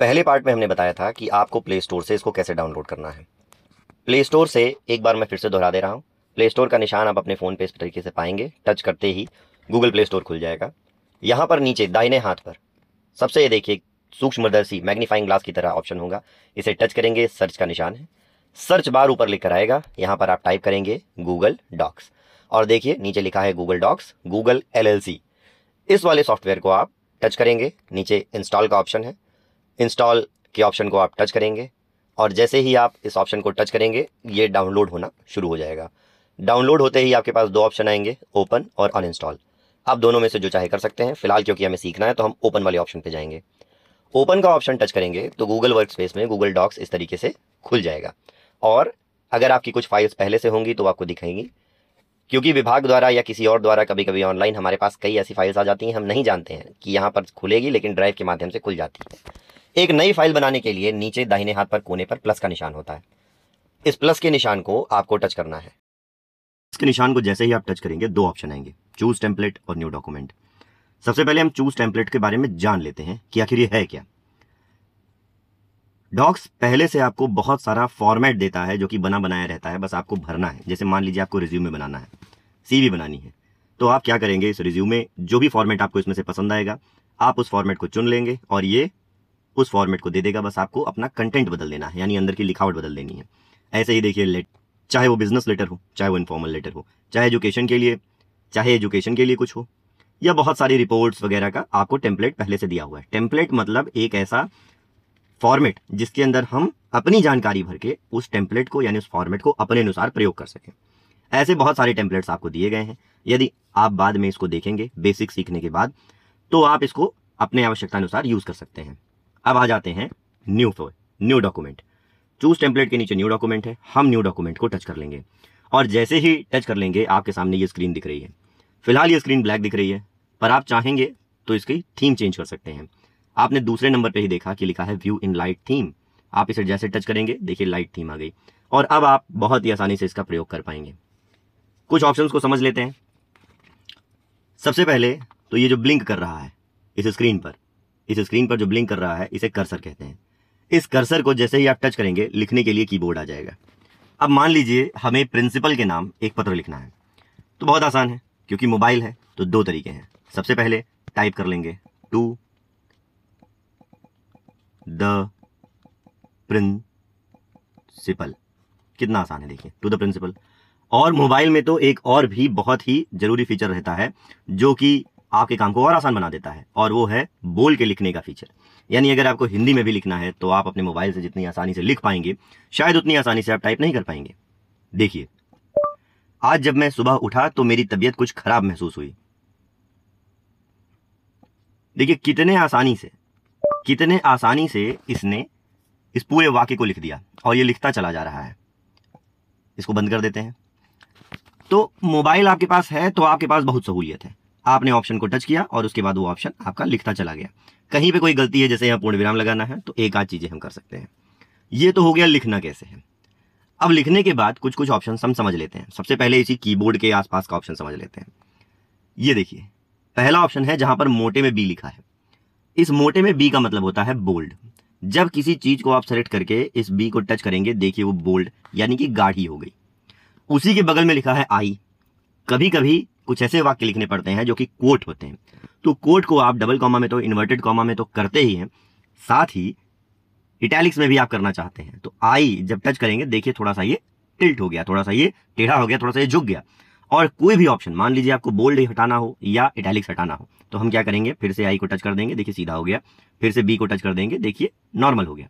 पहले पार्ट में हमने बताया था कि आपको प्ले स्टोर से इसको कैसे डाउनलोड करना है। प्ले स्टोर से एक बार मैं फिर से दोहरा दे रहा हूँ। प्ले स्टोर का निशान आप अपने फ़ोन पे इस तरीके से पाएंगे। टच करते ही गूगल प्ले स्टोर खुल जाएगा। यहाँ पर नीचे दाहिने हाथ पर सबसे ये देखिए सूक्ष्मदर्शी मैग्नीफाइंग ग्लास की तरह ऑप्शन होगा। इसे टच करेंगे, सर्च का निशान है। सर्च बार ऊपर लिख कर आएगा। यहाँ पर आप टाइप करेंगे गूगल डॉक्स और देखिए नीचे लिखा है गूगल डॉक्स गूगल LLC। इस वाले सॉफ्टवेयर को आप टच करेंगे। नीचे इंस्टॉल का ऑप्शन है, इंस्टॉल के ऑप्शन को आप टच करेंगे और जैसे ही आप इस ऑप्शन को टच करेंगे ये डाउनलोड होना शुरू हो जाएगा। डाउनलोड होते ही आपके पास दो ऑप्शन आएंगे, ओपन और अनइंस्टॉल। आप दोनों में से जो चाहे कर सकते हैं। फिलहाल क्योंकि हमें सीखना है तो हम ओपन वाले ऑप्शन पे जाएंगे। ओपन का ऑप्शन टच करेंगे तो गूगल वर्कस्पेस में गूगल डॉक्स इस तरीके से खुल जाएगा और अगर आपकी कुछ फाइल्स पहले से होंगी तो आपको दिखाएंगी, क्योंकि विभाग द्वारा या किसी और द्वारा कभी कभी ऑनलाइन हमारे पास कई ऐसी फाइल्स आ जाती हैं, हम नहीं जानते हैं कि यहाँ पर खुलेगी, लेकिन ड्राइव के माध्यम से खुल जाती है। एक नई फाइल बनाने के लिए नीचे दाहिने हाथ पर कोने पर प्लस का निशान होता है। इस प्लस के निशान को आपको टच करना है। इसके निशान को जैसे ही आप टच करेंगे दो ऑप्शन आएंगे, चूज टेम्पलेट और न्यू डॉक्यूमेंट। सबसे पहले हम चूज टेम्पलेट के बारे में जान लेते हैं कि आखिर ये है क्या। डॉक्स पहले से आपको बहुत सारा फॉर्मेट देता है जो कि बना बनाया रहता है, बस आपको भरना है। जैसे मान लीजिए आपको रिज्यूमे बनाना है, CV बनानी है, तो आप क्या करेंगे, इस रिज्यूमे जो भी फॉर्मेट आपको इसमें से पसंद आएगा आप उस फॉर्मेट को चुन लेंगे और ये उस फॉर्मेट को दे देगा। बस आपको अपना कंटेंट बदल देना है, यानी अंदर की लिखावट बदल देनी है। ऐसे ही देखिए, चाहे वो बिजनेस लेटर हो, चाहे वो इनफॉर्मल लेटर हो, चाहे एजुकेशन के लिए कुछ हो, या बहुत सारी रिपोर्ट्स वगैरह का आपको टेम्पलेट पहले से दिया हुआ है। टेम्पलेट मतलब एक ऐसा फॉर्मेट जिसके अंदर हम अपनी जानकारी भर के उस टेम्पलेट को यानी उस फॉर्मेट को अपने अनुसार प्रयोग कर सकें। ऐसे बहुत सारे टेम्पलेट्स आपको दिए गए हैं। यदि आप बाद में इसको देखेंगे बेसिक सीखने के बाद तो आप इसको अपने आवश्यकता अनुसार यूज कर सकते हैं। अब आ जाते हैं न्यू डॉक्यूमेंट। चूज टेम्पलेट के नीचे न्यू डॉक्यूमेंट है। हम न्यू डॉक्यूमेंट को टच कर लेंगे और जैसे ही टच कर लेंगे आपके सामने ये स्क्रीन दिख रही है। फिलहाल ये स्क्रीन ब्लैक दिख रही है, पर आप चाहेंगे तो इसकी थीम चेंज कर सकते हैं। आपने दूसरे नंबर पे ही देखा कि लिखा है व्यू इन लाइट थीम। आप इसे जैसे टच करेंगे देखिए लाइट थीम आ गई और अब आप बहुत ही आसानी से इसका प्रयोग कर पाएंगे। कुछ ऑप्शंस को समझ लेते हैं। सबसे पहले तो ये जो ब्लिंक कर रहा है इस स्क्रीन पर जो ब्लिंक कर रहा है इसे कर्सर कहते हैं। इस कर्सर को जैसे ही आप टच करेंगे लिखने के लिए कीबोर्ड आ जाएगा। अब मान लीजिए हमें प्रिंसिपल के नाम एक पत्र लिखना है, तो बहुत आसान है, क्योंकि मोबाइल है तो दो तरीके हैं। सबसे पहले टाइप कर लेंगे टू द प्रिंसिपल। कितना आसान है देखिए, टू द प्रिंसिपल। और मोबाइल में तो एक और भी बहुत ही जरूरी फीचर रहता है जो कि आपके काम को और आसान बना देता है, और वो है बोल के लिखने का फीचर। यानी अगर आपको हिंदी में भी लिखना है तो आप अपने मोबाइल से जितनी आसानी से लिख पाएंगे शायद उतनी आसानी से आप टाइप नहीं कर पाएंगे। देखिए, आज जब मैं सुबह उठा तो मेरी तबीयत कुछ खराब महसूस हुई। देखिए कितने आसानी से इसने इस पूरे वाक्य को लिख दिया और ये लिखता चला जा रहा है। इसको बंद कर देते हैं। तो मोबाइल आपके पास है तो आपके पास बहुत सहूलियत है। आपने ऑप्शन को टच किया और उसके बाद वो ऑप्शन आपका लिखता चला गया। कहीं पे कोई गलती है, जैसे यहाँ पूर्ण विराम लगाना है, तो एक आध चीजें हम कर सकते हैं। ये तो हो गया लिखना कैसे है। अब लिखने के बाद कुछ ऑप्शन हम समझ लेते हैं। सबसे पहले इसी कीबोर्ड के आसपास का ऑप्शन समझ लेते हैं। ये देखिए, पहला ऑप्शन है जहां पर मोटे में बी लिखा है। इस मोटे में बी का मतलब होता है बोल्ड। जब किसी चीज को आप सेलेक्ट करके इस बी को टच करेंगे देखिए वो बोल्ड यानी कि गाढ़ी हो गई। उसी के बगल में लिखा है आई। कभी कभी कुछ ऐसे वाक्य लिखने पड़ते हैं जो कि कोट होते हैं, तो कोट को आप डबल कॉमा में तो इन्वर्टेड कॉमा में तो करते ही हैं, साथ ही इटैलिक्स में भी आप करना चाहते हैं। तो आई जब टच करेंगे देखिए थोड़ा सा ये टिल्ट हो गया, थोड़ा सा ये टेढ़ा हो गया, थोड़ा सा ये झुक गया। और कोई भी ऑप्शन, मान लीजिए आपको बोल्ड हटाना हो या इटैलिक्स हटाना हो, तो हम क्या करेंगे, फिर से आई को टच कर देंगे, देखिए सीधा हो गया। फिर से बी को टच कर देंगे, देखिए नॉर्मल हो गया।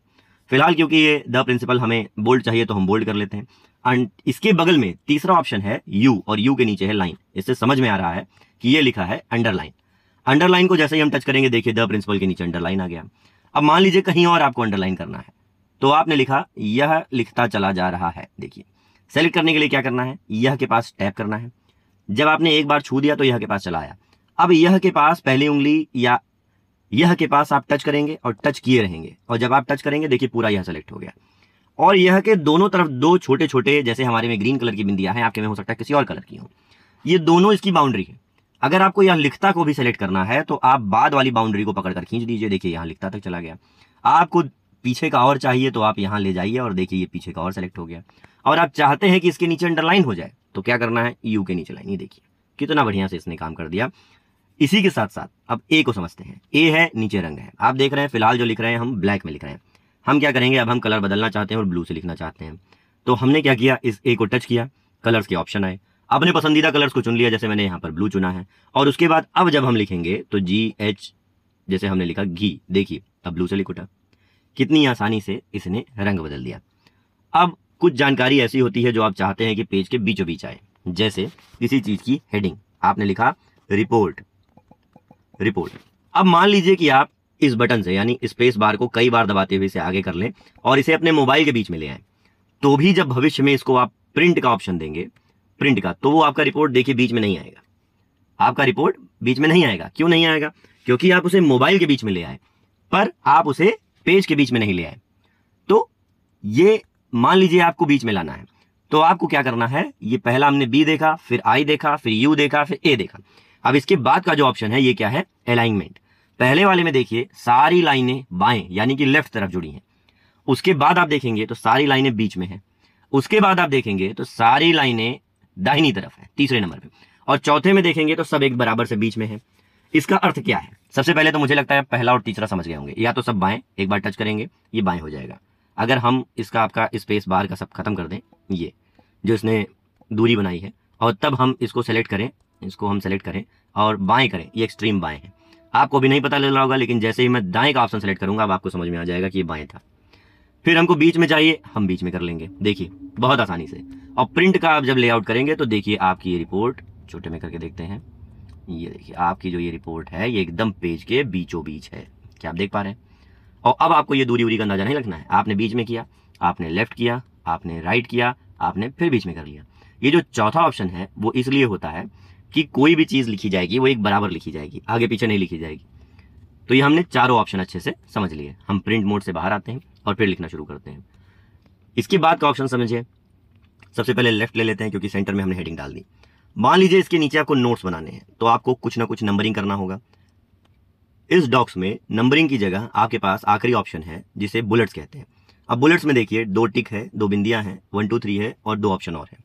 फिलहाल क्योंकि ये द प्रिंसिपल हमें बोल्ड चाहिए तो हम बोल्ड कर लेते हैं। एंड इसके बगल में तीसरा ऑप्शन है यू और यू के नीचे है लाइन। इससे समझ में आ रहा है कि ये लिखा है अंडरलाइन। अंडरलाइन को जैसे ही हम टच करेंगे देखिए द प्रिंसिपल के नीचे अंडरलाइन आ गया। अब मान लीजिए कहीं और आपको अंडरलाइन करना है, तो आपने लिखा यह लिखता चला जा रहा है। देखिए, सेलेक्ट करने के लिए क्या करना है, यह के पास टैप करना है। जब आपने एक बार छू दिया तो यह के पास चला आया। अब यह के पास पहली उंगली या यह के पास आप टच करेंगे और टच किए रहेंगे, और जब आप टच करेंगे देखिए पूरा यह सेलेक्ट हो गया। और यह के दोनों तरफ दो छोटे छोटे, जैसे हमारे में ग्रीन कलर की बिंदियां हैं, आपके में हो सकता है किसी और कलर की हो, ये दोनों इसकी बाउंड्री है। अगर आपको यह लिखता को भी सेलेक्ट करना है तो आप बाद वाली बाउंड्री को पकड़कर खींच दीजिए। देखिए यहाँ लिखता तक चला गया। आपको पीछे का और चाहिए तो आप यहाँ ले जाइए और देखिए ये पीछे का और सेलेक्ट हो गया। और आप चाहते हैं कि इसके नीचे अंडरलाइन हो जाए तो क्या करना है, यू के नीचे लाइन। ये देखिए कितना बढ़िया से इसने काम कर दिया। इसी के साथ साथ अब ए को समझते हैं। ए है, नीचे रंग है, आप देख रहे हैं फिलहाल जो लिख रहे हैं हम ब्लैक में लिख रहे हैं। हम क्या करेंगे, अब हम कलर बदलना चाहते हैं और ब्लू से लिखना चाहते हैं। तो हमने क्या किया, इस ए को टच किया, कलर्स के ऑप्शन आए, अपने पसंदीदा कलर्स को चुन लिया, जैसे मैंने यहाँ पर ब्लू चुना है। और उसके बाद अब जब हम लिखेंगे तो GH, जैसे हमने लिखा घी, देखिए अब ब्लू से लिख उठा। कितनी आसानी से इसने रंग बदल दिया। अब कुछ जानकारी ऐसी होती है जो आप चाहते हैं कि पेज के बीचों बीच आए, जैसे किसी चीज की हेडिंग, आपने लिखा रिपोर्ट, रिपोर्ट। अब मान लीजिए कि आप इस बटन से यानी स्पेस बार को कई बार दबाते हुए इसे आगे कर लें और इसे अपने मोबाइल के बीच में ले आए, तो भी जब भविष्य में इसको आप प्रिंट का ऑप्शन देंगे, प्रिंट का, तो वो आपका रिपोर्ट देखिए बीच में नहीं आएगा। आपका रिपोर्ट बीच में नहीं आएगा। क्यों नहीं आएगा, क्योंकि आप उसे मोबाइल के बीच में ले आए, पर आप उसे पेज के बीच में नहीं ले आए। तो ये मान लीजिए आपको बीच में लाना है, तो आपको क्या करना है, ये पहला हमने बी देखा, फिर आई देखा, फिर यू देखा, फिर ए देखा। अब इसके बाद का जो ऑप्शन है ये क्या है, अलाइनमेंट। पहले वाले में देखिए सारी लाइनें बाएं यानी कि लेफ्ट तरफ जुड़ी हैं। उसके बाद आप देखेंगे तो सारी लाइनें बीच में हैं। उसके बाद आप देखेंगे तो सारी लाइनें दाहिनी तरफ है तीसरे नंबर पे, और चौथे में देखेंगे तो सब एक बराबर से बीच में है। इसका अर्थ क्या है, सबसे पहले तो मुझे लगता है पहला और तीसरा समझ गए होंगे। या तो सब बाएं, एक बार टच करेंगे ये बाएं हो जाएगा। अगर हम इसका आपका स्पेस बार का सब खत्म कर दें, ये जो इसने दूरी बनाई है, और तब हम इसको सेलेक्ट करें, इसको हम सेलेक्ट करें और बाएं करें, ये एक्सट्रीम बाएं है। आपको भी नहीं पता लग रहा होगा, लेकिन जैसे ही मैं दाएं का ऑप्शन सेलेक्ट करूंगा अब आपको समझ में आ जाएगा कि ये बाएं था। फिर हमको बीच में चाहिए, हम बीच में कर लेंगे, देखिए बहुत आसानी से। और प्रिंट का आप जब लेआउट करेंगे तो देखिए आपकी ये रिपोर्ट, छोटे में करके देखते हैं, ये देखिए आपकी जो ये रिपोर्ट है ये एकदम पेज के बीचों बीच है। क्या आप देख पा रहे हैं? और अब आपको ये दूरी का अंदाजा नहीं लगना है। आपने बीच में किया, आपने लेफ्ट किया, आपने राइट किया, आपने फिर बीच में कर लिया। ये जो चौथा ऑप्शन है वो इसलिए होता है कि कोई भी चीज लिखी जाएगी वो एक बराबर लिखी जाएगी, आगे पीछे नहीं लिखी जाएगी। तो ये हमने चारों ऑप्शन अच्छे से समझ लिए। हम प्रिंट मोड से बाहर आते हैं और फिर लिखना शुरू करते हैं। इसके बाद का ऑप्शन समझिए। सबसे पहले लेफ्ट ले लेते हैं क्योंकि सेंटर में हमने हेडिंग डाल दी। मान लीजिए इसके नीचे आपको नोट्स बनाने हैं, तो आपको कुछ ना कुछ नंबरिंग करना होगा। इस डॉक्स में नंबरिंग की जगह आपके पास आखिरी ऑप्शन है जिसे बुलेट्स कहते हैं। अब बुलेट्स में देखिए 2 टिक है, 2 बिंदियां हैं, 1 2 3 है और 2 ऑप्शन और है।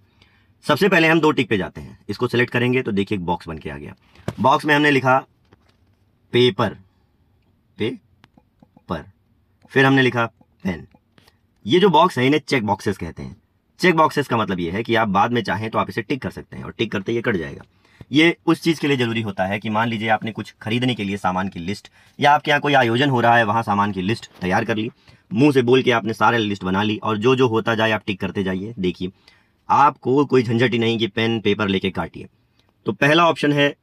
सबसे पहले हम 2 टिक पे जाते हैं, इसको सिलेक्ट करेंगे तो देखिए एक बॉक्स बन के आ गया। बॉक्स में हमने लिखा पेपर, पेपर, फिर हमने लिखा पेन। ये जो बॉक्स है इन्हें चेक बॉक्सेस कहते हैं। चेक बॉक्सेस का मतलब ये है कि आप बाद में चाहें तो आप इसे टिक कर सकते हैं और टिक करते ये कट जाएगा। ये उस चीज के लिए जरूरी होता है कि मान लीजिए आपने कुछ खरीदने के लिए सामान की लिस्ट, या आपके यहाँ कोई आयोजन हो रहा है वहां सामान की लिस्ट तैयार कर ली, मुंह से बोल के आपने सारे लिस्ट बना ली और जो जो होता जाए आप टिक करते जाइए। देखिए आपको कोई झंझट ही नहीं कि पेन पेपर लेके काटिए। तो पहला ऑप्शन है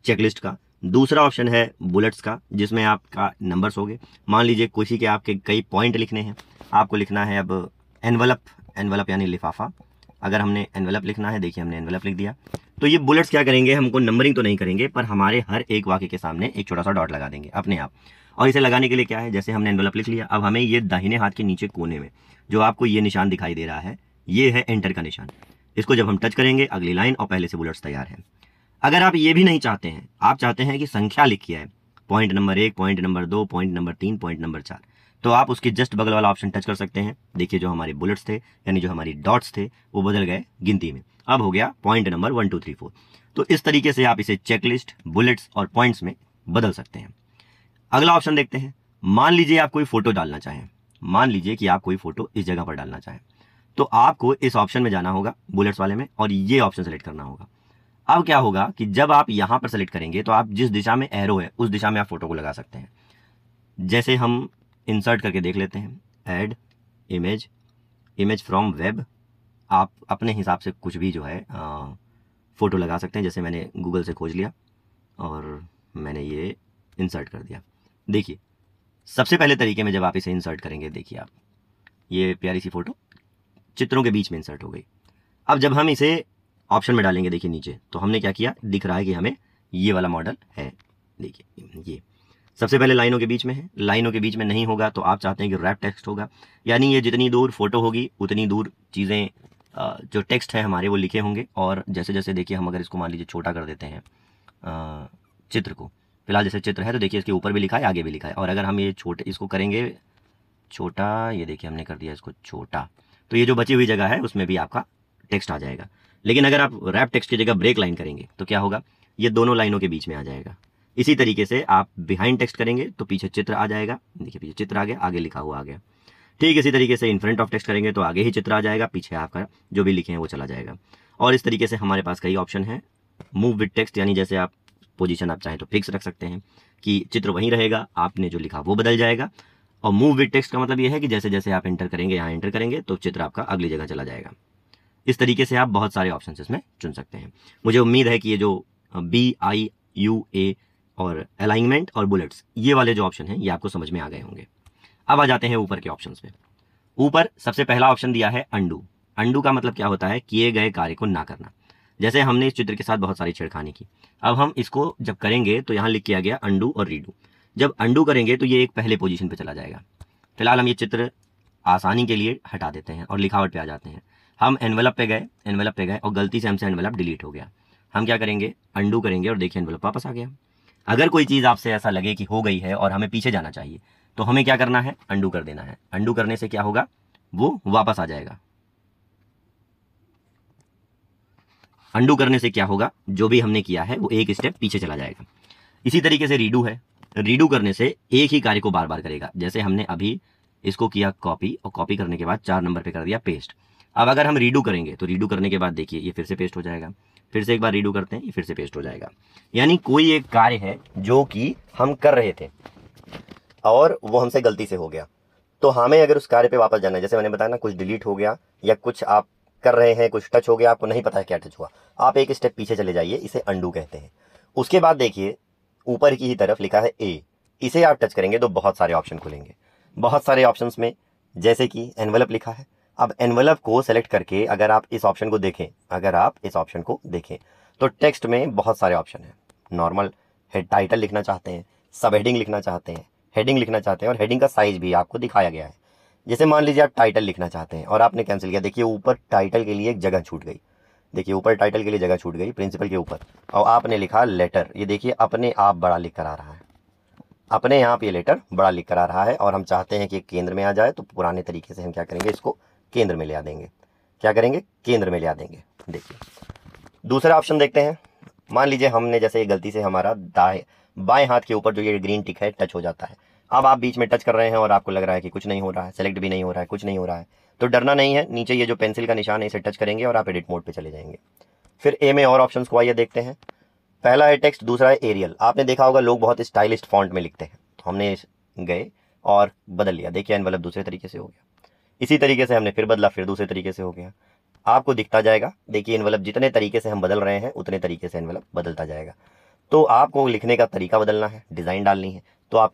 चेकलिस्ट का, दूसरा ऑप्शन है बुलेट्स का जिसमें आपका नंबर्स हो गए। मान लीजिए किसी के आपके कई पॉइंट लिखने हैं, आपको लिखना है अब एनवलप, एनवलप यानी लिफाफा। अगर हमने एनवलप लिखना है, देखिए हमने एनवलप लिख दिया। तो ये बुलेट्स क्या करेंगे, हमको नंबरिंग तो नहीं करेंगे पर हमारे हर एक वाक्य के सामने एक छोटा सा डॉट लगा देंगे अपने आप। और इसे लगाने के लिए क्या है, जैसे हमने एनवलप लिख लिया, अब हमें ये दाहिने हाथ के नीचे कोने में जो आपको ये निशान दिखाई दे रहा है, ये है एंटर का निशान। इसको जब हम टच करेंगे अगली लाइन और पहले से बुलेट्स तैयार है। अगर आप ये भी नहीं चाहते हैं, आप चाहते हैं कि संख्या लिखी है, point number 1, point number 2, point number 3, point number 4, तो आप उसके जस्ट बगल वाला ऑप्शन टच कर सकते हैं। देखिए जो हमारे बुलेट्स थे यानी जो हमारी डॉट्स थे वो बदल गए गिनती में, अब हो गया पॉइंट नंबर 1 2 3 4। तो इस तरीके से आप इसे चेकलिस्ट, बुलेट्स और पॉइंट्स में बदल सकते हैं। अगला ऑप्शन देखते हैं। मान लीजिए आप कोई फोटो डालना चाहें, मान लीजिए कि आप कोई फोटो इस जगह पर डालना चाहें, तो आपको इस ऑप्शन में जाना होगा बुलेट्स वाले में और ये ऑप्शन सेलेक्ट करना होगा। अब क्या होगा कि जब आप यहां पर सेलेक्ट करेंगे तो आप जिस दिशा में एरो है उस दिशा में आप फोटो को लगा सकते हैं। जैसे हम इंसर्ट करके देख लेते हैं, add image, image from web. आप अपने हिसाब से कुछ भी जो है फोटो लगा सकते हैं। जैसे मैंने गूगल से खोज लिया और मैंने ये इंसर्ट कर दिया। देखिए सबसे पहले तरीके में जब आप इसे इंसर्ट करेंगे, देखिए आप ये प्यारी सी फोटो चित्रों के बीच में इंसर्ट हो गई। अब जब हम इसे ऑप्शन में डालेंगे, देखिए नीचे, तो हमने क्या किया, दिख रहा है कि हमें ये वाला मॉडल है। देखिए ये सबसे पहले लाइनों के बीच में है, लाइनों के बीच में नहीं होगा तो आप चाहते हैं कि रैप टेक्स्ट होगा, यानी ये जितनी दूर फोटो होगी उतनी दूर चीज़ें जो टेक्स्ट है हमारे वो लिखे होंगे। और जैसे जैसे देखिए हम अगर इसको मान लीजिए छोटा कर देते हैं चित्र को, फिलहाल जैसे चित्र है तो देखिए इसके ऊपर भी लिखा है आगे भी लिखा है, और अगर हम ये छोटे इसको करेंगे छोटा, ये देखिए हमने कर दिया इसको छोटा, तो ये जो बची हुई जगह है उसमें भी आपका टेक्स्ट आ जाएगा। लेकिन अगर आप रैप टेक्स्ट की जगह ब्रेक लाइन करेंगे तो क्या होगा, ये दोनों लाइनों के बीच में आ जाएगा। इसी तरीके से आप बिहाइंड टेक्स्ट करेंगे तो पीछे चित्र आ जाएगा, देखिए पीछे चित्र आ गया, आगे लिखा हुआ आ गया। ठीक इसी तरीके से इन फ्रंट ऑफ टेक्स्ट करेंगे तो आगे ही चित्र आ जाएगा, पीछे आपका जो भी लिखे हैं वो चला जाएगा। और इस तरीके से हमारे पास कई ऑप्शन है। मूव विद टेक्स्ट, यानी जैसे आप पोजीशन आप चाहें तो फिक्स रख सकते हैं कि चित्र वहीं रहेगा, आपने जो लिखा वो बदल जाएगा। और मूव विद टेक्स्ट का मतलब ये है कि जैसे जैसे आप एंटर करेंगे, यहाँ एंटर करेंगे तो चित्र आपका अगली जगह चला जाएगा। इस तरीके से आप बहुत सारे ऑप्शन इसमें चुन सकते हैं। मुझे उम्मीद है कि ये जो BIUA और अलाइनमेंट और बुलेट्स, ये वाले जो ऑप्शन हैं ये आपको समझ में आ गए होंगे। अब आ जाते हैं ऊपर के ऑप्शंस पे। ऊपर सबसे पहला ऑप्शन दिया है अंडू। अंडू का मतलब क्या होता है, किए गए कार्य को ना करना। जैसे हमने इस चित्र के साथ बहुत सारी छेड़खानी की, अब हम इसको जब करेंगे तो यहाँ लिख के आ गया अंडू और रीडू। जब अंडू करेंगे तो ये एक पहले पोजीशन पे चला जाएगा। फिलहाल हम ये चित्र आसानी के लिए हटा देते हैं और लिखावट पे आ जाते हैं। हम एनवेलप पे गए और गलती से हमसे एनवेलप डिलीट हो गया। हम क्या करेंगे, अंडू करेंगे और देखिए एनवेलप वापस आ गया। अगर कोई चीज़ आपसे ऐसा लगे कि हो गई है और हमें पीछे जाना चाहिए तो हमें क्या करना है, अंडू कर देना है। अंडू करने से क्या होगा, वो वापस आ जाएगा। अंडू करने से क्या होगा, जो भी हमने किया है वो एक स्टेप पीछे चला जाएगा। इसी तरीके से रीडू है। रीडू करने से एक ही कार्य को बार बार करेगा। जैसे हमने अभी इसको किया कॉपी, और कॉपी करने के बाद 4 नंबर पे कर दिया पेस्ट। अब अगर हम रीडू करेंगे तो रीडू करने के बाद देखिए ये फिर से पेस्ट हो जाएगा, फिर से एक बार रीडू करते हैं, ये फिर से पेस्ट हो जाएगा। यानी कोई एक कार्य है जो कि हम कर रहे थे और वो हमसे गलती से हो गया, तो हमें अगर उस कार्य पे वापस जाना है, जैसे मैंने बताया ना, कुछ डिलीट हो गया या कुछ आप कर रहे हैं, कुछ टच हो गया, आपको नहीं पता है क्या टच हुआ, आप एक स्टेप पीछे चले जाइए, इसे अंडू कहते हैं। उसके बाद देखिए ऊपर की ही तरफ लिखा है ए, इसे आप टच करेंगे तो बहुत सारे ऑप्शन खुलेंगे। बहुत सारे ऑप्शंस में जैसे कि एनवेलप लिखा है। अब एनवेलप को सेलेक्ट करके अगर आप इस ऑप्शन को देखें, तो टेक्स्ट में बहुत सारे ऑप्शन हैं। नॉर्मल हेड टाइटल लिखना चाहते हैं, सब हेडिंग लिखना चाहते हैं, हेडिंग लिखना चाहते हैं, और हेडिंग का साइज भी आपको दिखाया गया है। जैसे मान लीजिए आप टाइटल लिखना चाहते हैं और आपने कैंसिल किया, देखिए ऊपर टाइटल के लिए एक जगह छूट गई, देखिए ऊपर टाइटल के लिए जगह छूट गई प्रिंसिपल के ऊपर, और आपने लिखा लेटर। ये देखिए अपने आप बड़ा लिख कर आ रहा है, अपने आप ये लेटर बड़ा लिख कर आ रहा है, और हम चाहते हैं कि केंद्र में आ जाए, तो पुराने तरीके से हम क्या करेंगे, इसको केंद्र में ले आ देंगे। क्या करेंगे, केंद्र में ले आ देंगे। देखिए दूसरा ऑप्शन देखते हैं। मान लीजिए हमने जैसे गलती से हमारा बाएं हाथ के ऊपर जो ये ग्रीन टिक है टच हो जाता है। अब आप बीच में टच कर रहे हैं और आपको लग रहा है कि कुछ नहीं हो रहा है, सेलेक्ट भी नहीं हो रहा है, कुछ नहीं हो रहा है, तो डरना नहीं है। नीचे ये जो पेंसिल का निशान है इसे टच करेंगे और आप एडिट मोड पे चले जाएंगे। फिर ए में और ऑप्शंस को आइए देखते हैं। पहला है टेक्स्ट, दूसरा है एरियल। आपने देखा होगा लोग बहुत स्टाइलिश फॉन्ट में लिखते हैं, तो हमने गए और बदल लिया। देखिए एनवेलप दूसरे तरीके से हो गया। इसी तरीके से हमने फिर बदला, फिर दूसरे तरीके से हो गया। आपको दिखता जाएगा, देखिए एनवेलप जितने तरीके से हम बदल रहे हैं उतने तरीके से एनवेलप बदलता जाएगा। तो आपको लिखने का तरीका बदलना है, डिज़ाइन डालनी है, तो आप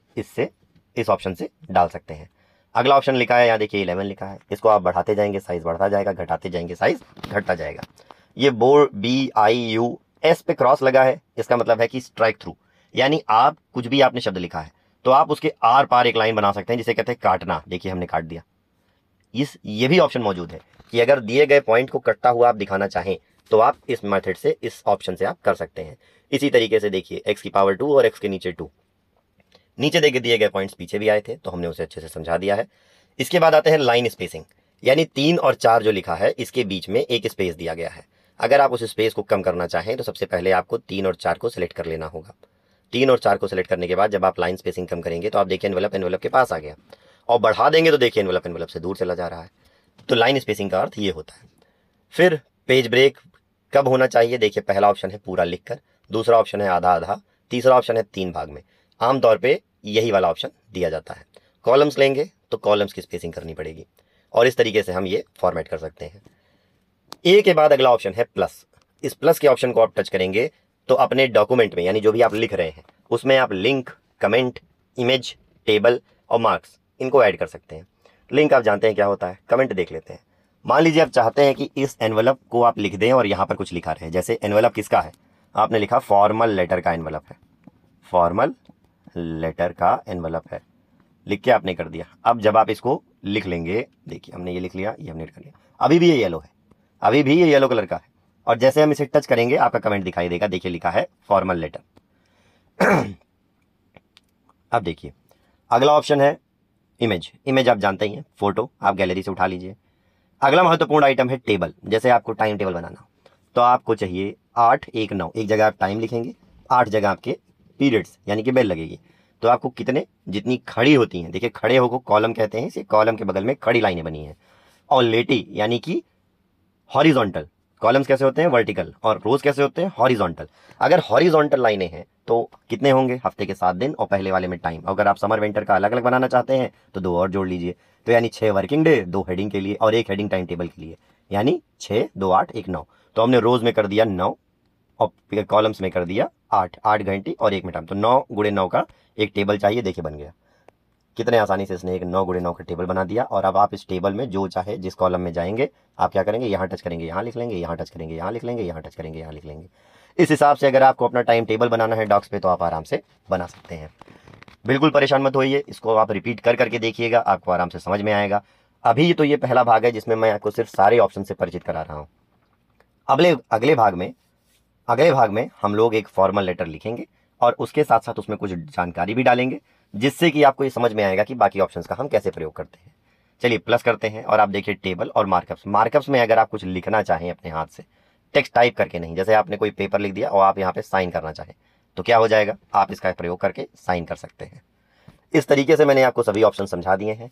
इस ऑप्शन से डाल सकते हैं। अगला ऑप्शन लिखा है, यहाँ देखिए 11 लिखा है, इसको आप बढ़ाते जाएंगे साइज बढ़ता जाएगा, घटाते जाएंगे साइज घटता जाएगा। ये बोर्ड BIUS पे क्रॉस लगा है, इसका मतलब है कि स्ट्राइक थ्रू, यानी आप कुछ भी आपने शब्द लिखा है तो आप उसके आर पार एक लाइन बना सकते हैं, जिसे कहते हैं काटना। देखिए हमने काट दिया। ये भी ऑप्शन मौजूद है कि अगर दिए गए पॉइंट को कटता हुआ आप दिखाना चाहें तो आप इस मेथड से, इस ऑप्शन से आप कर सकते हैं। इसी तरीके से देखिए x⁻2 और x के नीचे 2, नीचे देखे दिए गए पॉइंट्स पीछे भी आए थे तो हमने उसे अच्छे से समझा दिया है। इसके बाद आते हैं लाइन स्पेसिंग, यानी 3 और 4 जो लिखा है इसके बीच में एक स्पेस दिया गया है। अगर आप उस स्पेस को कम करना चाहें तो सबसे पहले आपको 3 और 4 को सिलेक्ट कर लेना होगा। 3 और 4 को सिलेक्ट करने के बाद जब आप लाइन स्पेसिंग कम करेंगे तो आप देखिए एनवेलप के पास आ गया, और बढ़ा देंगे तो देखिए एनवेलप से दूर चला जा रहा है। तो लाइन स्पेसिंग का अर्थ ये होता है। फिर पेज ब्रेक कब होना चाहिए, देखिए पहला ऑप्शन है पूरा लिखकर, दूसरा ऑप्शन है आधा आधा, तीसरा ऑप्शन है 3 भाग में। आमतौर पे यही वाला ऑप्शन दिया जाता है। कॉलम्स लेंगे तो कॉलम्स की स्पेसिंग करनी पड़ेगी, और इस तरीके से हम ये फॉर्मेट कर सकते हैं। ए के बाद अगला ऑप्शन है प्लस। इस प्लस के ऑप्शन को आप टच करेंगे तो अपने डॉक्यूमेंट में, यानी जो भी आप लिख रहे हैं उसमें आप लिंक, कमेंट, इमेज, टेबल और मार्क्स इनको ऐड कर सकते हैं। लिंक आप जानते हैं क्या होता है, कमेंट देख लेते हैं। मान लीजिए आप चाहते हैं कि इस एनवेलप को आप लिख दें और यहाँ पर कुछ लिखा रहे, जैसे एनवेलप किसका है, आपने लिखा फॉर्मल लेटर का एनवेलप है, फॉर्मल लेटर का एनवेलप है, लिख के आपने कर दिया। अब जब आप इसको लिख लेंगे, देखिए हमने ये लिख लिया, ये हमने कर लिया, अभी भी ये येलो है, अभी भी ये येलो कलर का है, और जैसे हम इसे टच करेंगे आपका कमेंट दिखाई देगा, देखिए लिखा है फॉर्मल लेटर। अब देखिए अगला ऑप्शन है इमेज आप जानते ही हैं, फोटो आप गैलरी से उठा लीजिए। अगला महत्वपूर्ण आइटम है टेबल। जैसे आपको टाइम टेबल बनाना हो तो आपको चाहिए 8, 1, 9। एक जगह आप टाइम लिखेंगे, 8 जगह आपके पीरियड्स यानी कि बेल लगेगी। तो आपको कितने, जितनी खड़ी होती हैं, देखिए खड़े हो को कॉलम कहते हैं, इसे कॉलम के बगल में खड़ी लाइनें बनी हैं। और लेटी यानी कि हॉरिजॉन्टल, कॉलम्स कैसे होते हैं वर्टिकल और रोज कैसे होते हैं हॉरिजॉन्टल। अगर हॉरिजॉन्टल लाइनें हैं तो कितने होंगे, हफ्ते के 7 दिन और पहले वाले में टाइम। अगर आप समर विंटर का अलग अलग बनाना चाहते हैं तो 2 और जोड़ लीजिए। तो यानी 6 वर्किंग डे, 2 हेडिंग के लिए और 1 हेडिंग टाइम टेबल के लिए, यानी 6, 2, 8, 1, 9। तो हमने रोज में कर दिया 9 और कॉलम्स में कर दिया 8 घंटे और 1 मिनट। तो 9 गुणे 9 का एक टेबल चाहिए। देखिए बन गया। कितने आसानी से इसने एक 9 गुणे 9 का टेबल बना दिया। और अब आप इस टेबल में जो चाहे जिस कॉलम में जाएंगे आप क्या करेंगे, यहाँ टच करेंगे यहाँ लिख लेंगे, यहाँ टच करेंगे यहाँ लिख लेंगे, यहाँ टच करेंगे यहाँ लिख लेंगे। इस हिसाब से अगर आपको अपना टाइम टेबल बनाना है डॉक्स पे तो आप आराम से बना सकते हैं। बिल्कुल परेशान मत होइए, इसको आप रिपीट कर करके देखिएगा, आपको आराम से समझ में आएगा। अभी तो ये पहला भाग है जिसमें मैं आपको सिर्फ सारे ऑप्शन से परिचित करा रहा हूँ। अगले भाग में हम लोग एक फॉर्मल लेटर लिखेंगे और उसके साथ साथ उसमें कुछ जानकारी भी डालेंगे, जिससे कि आपको ये समझ में आएगा कि बाकी ऑप्शंस का हम कैसे प्रयोग करते हैं। चलिए प्लस करते हैं और आप देखिए टेबल और मार्कअप्स में अगर आप कुछ लिखना चाहें अपने हाथ से, टेक्स्ट टाइप करके नहीं, जैसे आपने कोई पेपर लिख दिया और आप यहाँ पे साइन करना चाहें तो क्या हो जाएगा, आप इसका प्रयोग करके साइन कर सकते हैं। इस तरीके से मैंने आपको सभी ऑप्शन समझा दिए हैं।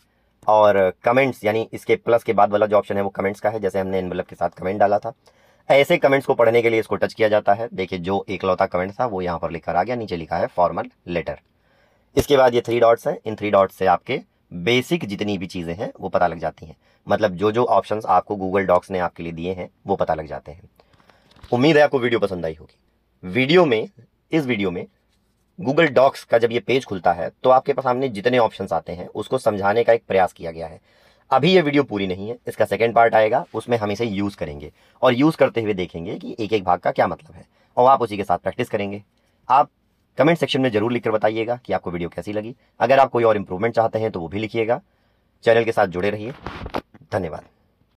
और कमेंट्स यानी इसके प्लस के बाद वाला जो ऑप्शन है वो कमेंट्स का है, जैसे हमने एनवेलप के साथ कमेंट डाला था। ऐसे कमेंट्स को पढ़ने के लिए इसको टच किया जाता है। देखिए जो एकलौता कमेंट था वो यहाँ पर लिखकर आ गया, नीचे लिखा है फॉर्मल लेटर। इसके बाद ये 3 डॉट्स हैं, इन 3 डॉट्स से आपके बेसिक जितनी भी चीज़ें हैं वो पता लग जाती हैं। मतलब जो जो ऑप्शंस आपको गूगल डॉक्स ने आपके लिए दिए हैं वो पता लग जाते हैं। उम्मीद है आपको वीडियो पसंद आई होगी। इस वीडियो में गूगल डॉक्स का जब ये पेज खुलता है तो आपके पास सामने जितने ऑप्शंस आते हैं उसको समझाने का एक प्रयास किया गया है। अभी ये वीडियो पूरी नहीं है, इसका सेकंड पार्ट आएगा, उसमें हम इसे यूज़ करेंगे और यूज़ करते हुए देखेंगे कि एक एक भाग का क्या मतलब है और आप उसी के साथ प्रैक्टिस करेंगे। आप कमेंट सेक्शन में जरूर लिखकर बताइएगा कि आपको वीडियो कैसी लगी। अगर आप कोई और इंप्रूवमेंट चाहते हैं तो वो भी लिखिएगा। चैनल के साथ जुड़े रहिए। धन्यवाद।